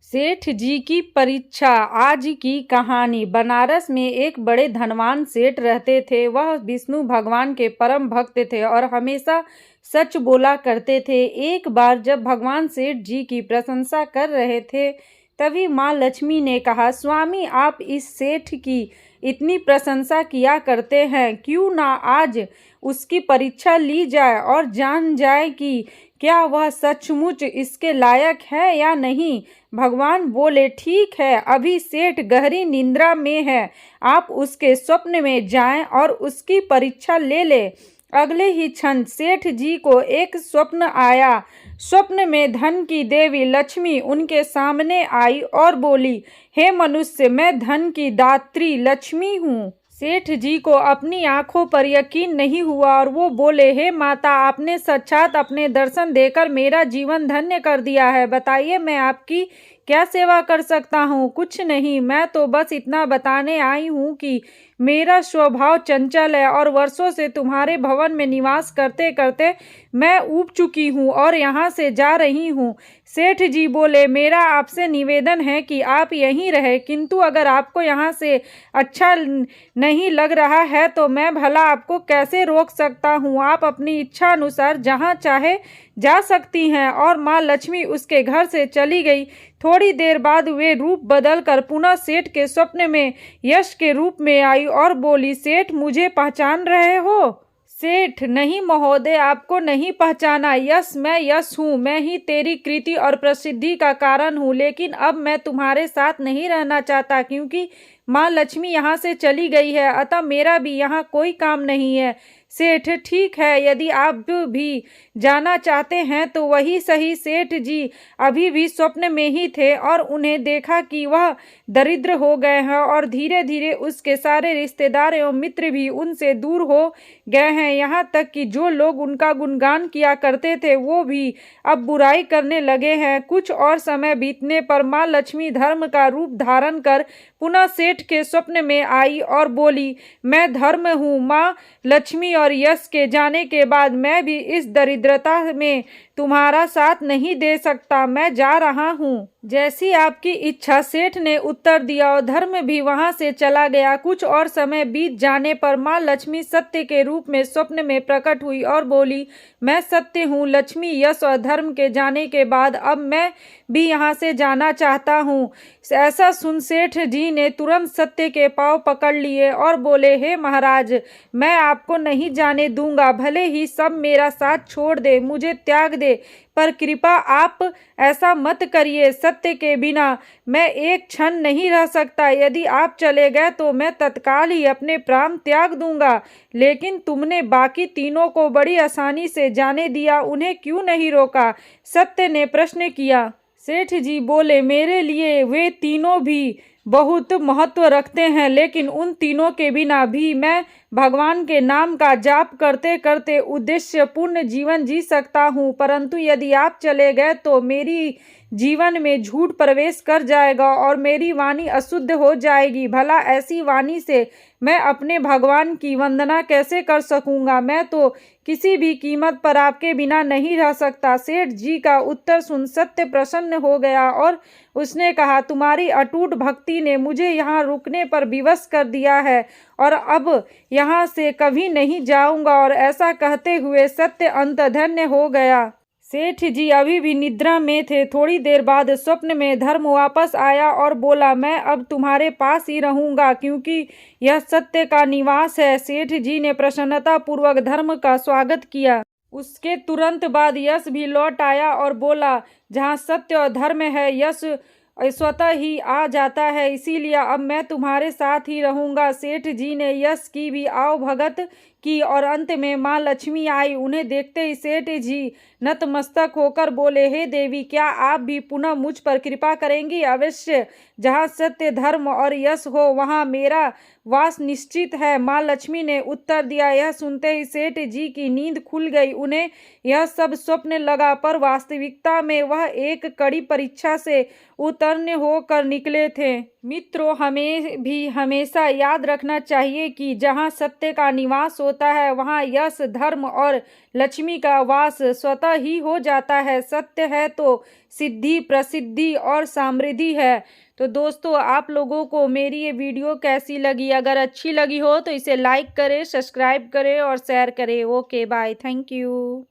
सेठ जी की परीक्षा। आज की कहानी। बनारस में एक बड़े धनवान सेठ रहते थे। वह विष्णु भगवान के परम भक्त थे और हमेशा सच बोला करते थे। एक बार जब भगवान सेठ जी की प्रशंसा कर रहे थे, तभी माँ लक्ष्मी ने कहा, स्वामी, आप इस सेठ की इतनी प्रशंसा किया करते हैं, क्यों ना आज उसकी परीक्षा ली जाए और जान जाए कि क्या वह सचमुच इसके लायक है या नहीं। भगवान बोले, ठीक है, अभी सेठ गहरी निद्रा में है, आप उसके स्वप्न में जाएं और उसकी परीक्षा ले ले। अगले ही क्षण सेठ जी को एक स्वप्न आया। स्वप्न में धन की देवी लक्ष्मी उनके सामने आई और बोली, हे मनुष्य, मैं धन की दात्री लक्ष्मी हूँ। सेठ जी को अपनी आंखों पर यकीन नहीं हुआ और वो बोले, हे माता, आपने साक्षात अपने दर्शन देकर मेरा जीवन धन्य कर दिया है। बताइए, मैं आपकी क्या सेवा कर सकता हूँ। कुछ नहीं, मैं तो बस इतना बताने आई हूँ कि मेरा स्वभाव चंचल है और वर्षों से तुम्हारे भवन में निवास करते करते मैं ऊब चुकी हूँ और यहाँ से जा रही हूँ। सेठ जी बोले, मेरा आपसे निवेदन है कि आप यहीं रहे, किंतु अगर आपको यहाँ से अच्छा नहीं लग रहा है तो मैं भला आपको कैसे रोक सकता हूँ। आप अपनी इच्छा अनुसार जहाँ चाहे जा सकती हैं। और माँ लक्ष्मी उसके घर से चली गई। थोड़ी देर बाद वे रूप बदलकर पुनः सेठ के स्वप्न में यश के रूप में आई और बोली, सेठ, मुझे पहचान रहे हो। सेठ, नहीं महोदय, आपको नहीं पहचाना। यश, मैं यश हूँ। मैं ही तेरी कृति और प्रसिद्धि का कारण हूँ, लेकिन अब मैं तुम्हारे साथ नहीं रहना चाहता, क्योंकि माँ लक्ष्मी यहाँ से चली गई है, अतः मेरा भी यहाँ कोई काम नहीं है। सेठ, ठीक है, यदि आप भी जाना चाहते हैं तो वही सही। सेठ जी अभी भी स्वप्न में ही थे और उन्हें देखा कि वह दरिद्र हो गए हैं और धीरे धीरे उसके सारे रिश्तेदार एवं मित्र भी उनसे दूर हो गए हैं। यहाँ तक कि जो लोग उनका गुणगान किया करते थे वो भी अब बुराई करने लगे हैं। कुछ और समय बीतने पर माँ लक्ष्मी धर्म का रूप धारण कर पुनः सेठ के स्वप्न में आई और बोली, मैं धर्म हूँ माँ लक्ष्मी, और यश के जाने के बाद मैं भी इस दरिद्रता में तुम्हारा साथ नहीं दे सकता। मैं जा रहा हूँ। जैसी आपकी इच्छा, सेठ ने उत्तर दिया और धर्म भी वहां से चला गया। कुछ और समय बीत जाने पर माँ लक्ष्मी सत्य के रूप में स्वप्न में प्रकट हुई और बोली, मैं सत्य हूँ लक्ष्मी। यश और धर्म के जाने के बाद अब मैं भी यहाँ से जाना चाहता हूँ। ऐसा सुन सेठ जी ने तुरंत सत्य के पांव पकड़ लिए और बोले, हे महाराज, मैं आपको नहीं जाने दूंगा। भले ही सब मेरा साथ छोड़ दे, मुझे त्याग दे, पर कृपा आप ऐसा मत करिए। सत्य के बिना मैं एक क्षण नहीं रह सकता। यदि आप चले गए तो मैं तत्काल ही अपने प्राण त्याग दूंगा। लेकिन तुमने बाकी तीनों को बड़ी आसानी से जाने दिया, उन्हें क्यों नहीं रोका? सत्य ने प्रश्न किया। सेठ जी बोले, मेरे लिए वे तीनों भी बहुत महत्व रखते हैं, लेकिन उन तीनों के बिना भी मैं भगवान के नाम का जाप करते करते उद्देश्यपूर्ण जीवन जी सकता हूँ। परंतु यदि आप चले गए तो मेरी जीवन में झूठ प्रवेश कर जाएगा और मेरी वाणी अशुद्ध हो जाएगी। भला ऐसी वाणी से मैं अपने भगवान की वंदना कैसे कर सकूंगा? मैं तो किसी भी कीमत पर आपके बिना नहीं रह सकता। सेठ जी का उत्तर सुन सत्य प्रसन्न हो गया और उसने कहा, तुम्हारी अटूट भक्ति ने मुझे यहाँ रुकने पर विवश कर दिया है और अब यहाँ से कभी नहीं जाऊंगा। और ऐसा कहते हुए सत्य अंतर्ध्यान हो गया। सेठ जी अभी भी निद्रा में थे। थोड़ी देर बाद स्वप्न में धर्म वापस आया और बोला, मैं अब तुम्हारे पास ही रहूंगा, क्योंकि यह सत्य का निवास है। सेठ जी ने प्रसन्नता पूर्वक धर्म का स्वागत किया। उसके तुरंत बाद यश भी लौट आया और बोला, जहाँ सत्य और धर्म है, यश स्वतः ही आ जाता है, इसीलिए अब मैं तुम्हारे साथ ही रहूंगा। सेठ जी ने यश की भी आवभगत की और अंत में माँ लक्ष्मी आई। उन्हें देखते ही सेठ जी नतमस्तक होकर बोले, हे देवी, क्या आप भी पुनः मुझ पर कृपा करेंगी? अवश्य, जहाँ सत्य, धर्म और यश हो वहाँ मेरा वास निश्चित है। माँ लक्ष्मी ने उत्तर दिया। यह सुनते ही सेठ जी की नींद खुल गई। उन्हें यह सब स्वप्न लगा, पर वास्तविकता में वह एक कड़ी परीक्षा से उत्तीर्ण होकर निकले थे। मित्रों, हमें भी हमेशा याद रखना चाहिए कि जहाँ सत्य का निवास होता है वहाँ यश, धर्म और लक्ष्मी का वास स्वतः ही हो जाता है। सत्य है तो सिद्धि, प्रसिद्धि और समृद्धि है। तो दोस्तों, आप लोगों को मेरी ये वीडियो कैसी लगी? अगर अच्छी लगी हो तो इसे लाइक करें, सब्सक्राइब करें और शेयर करें। Okay bye, thank you.